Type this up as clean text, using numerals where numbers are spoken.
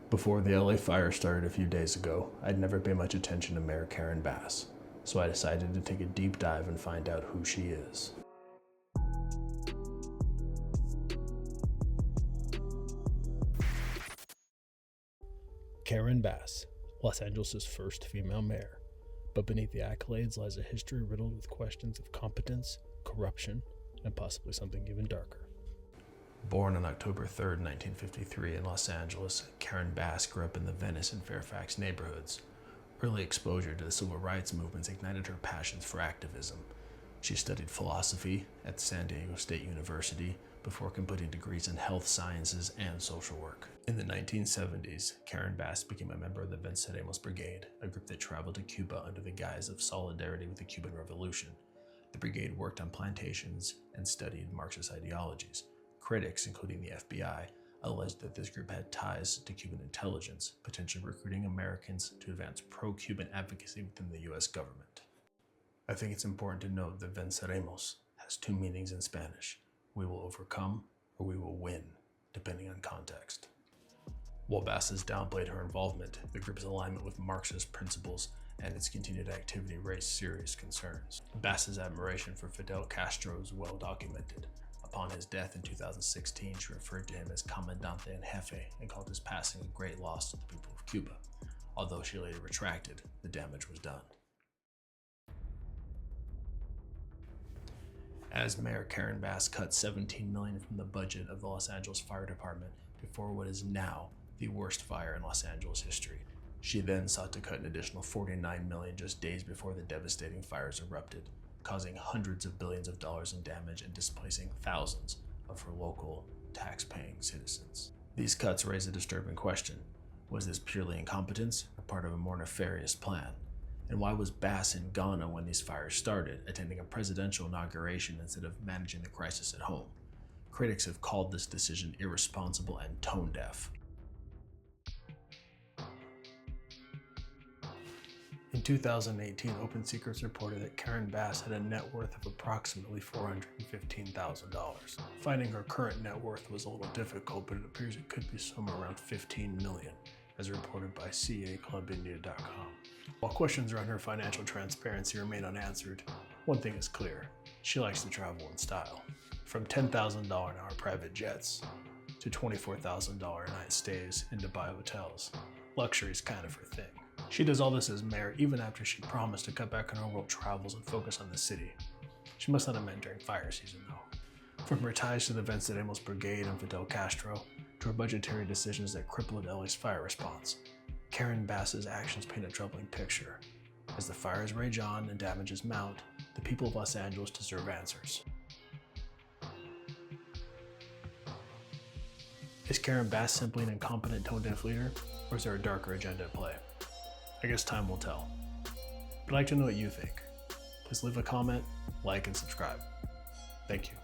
Before the LA fire started a few days ago, I'd never paid much attention to Mayor Karen Bass, so I decided to take a deep dive and find out who she is. Karen Bass, Los Angeles' first female mayor. But beneath the accolades lies a history riddled with questions of competence, corruption, and possibly something even darker. Born on October 3rd, 1953 in Los Angeles, Karen Bass grew up in the Venice and Fairfax neighborhoods. Early exposure to the civil rights movements ignited her passions for activism. She studied philosophy at San Diego State University before completing degrees in health sciences and social work. In the 1970s, Karen Bass became a member of the Venceremos Brigade, a group that traveled to Cuba under the guise of solidarity with the Cuban Revolution. The brigade worked on plantations and studied Marxist ideologies. Critics, including the FBI, alleged that this group had ties to Cuban intelligence, potentially recruiting Americans to advance pro-Cuban advocacy within the US government. I think it's important to note that Venceremos has two meanings in Spanish. We will overcome or we will win, depending on context. While Bass has downplayed her involvement, the group's alignment with Marxist principles and its continued activity raised serious concerns. Bass's admiration for Fidel Castro is well documented. Upon his death in 2016, she referred to him as Comandante en Jefe and called his passing a great loss to the people of Cuba. Although she later retracted, the damage was done. As Mayor Karen Bass cut $17 million from the budget of the Los Angeles Fire Department before what is now the worst fire in Los Angeles history. She then sought to cut an additional $49 million just days before the devastating fires erupted, causing hundreds of billions of dollars in damage and displacing thousands of her local tax-paying citizens. These cuts raise a disturbing question. Was this purely incompetence or part of a more nefarious plan? And why was Bass in Ghana when these fires started, attending a presidential inauguration instead of managing the crisis at home? Critics have called this decision irresponsible and tone-deaf. In 2018, Open Secrets reported that Karen Bass had a net worth of approximately $415,000. Finding her current net worth was a little difficult, but it appears it could be somewhere around $15 million, as reported by CAClubindia.com. While questions around her financial transparency remain unanswered, one thing is clear: she likes to travel in style. From $10,000 an hour private jets to $24,000 a night stays in Dubai hotels, luxury is kind of her thing. She does all this as mayor even after she promised to cut back on her world travels and focus on the city. She must not have meant during fire season though. From her ties to the Venceremos Brigade and Fidel Castro, to her budgetary decisions that crippled LA's fire response, Karen Bass's actions paint a troubling picture. As the fires rage on and damages mount, the people of Los Angeles deserve answers. Is Karen Bass simply an incompetent, tone-deaf leader, or is there a darker agenda at play? I guess time will tell. But I'd like to know what you think. Please leave a comment, like, and subscribe. Thank you.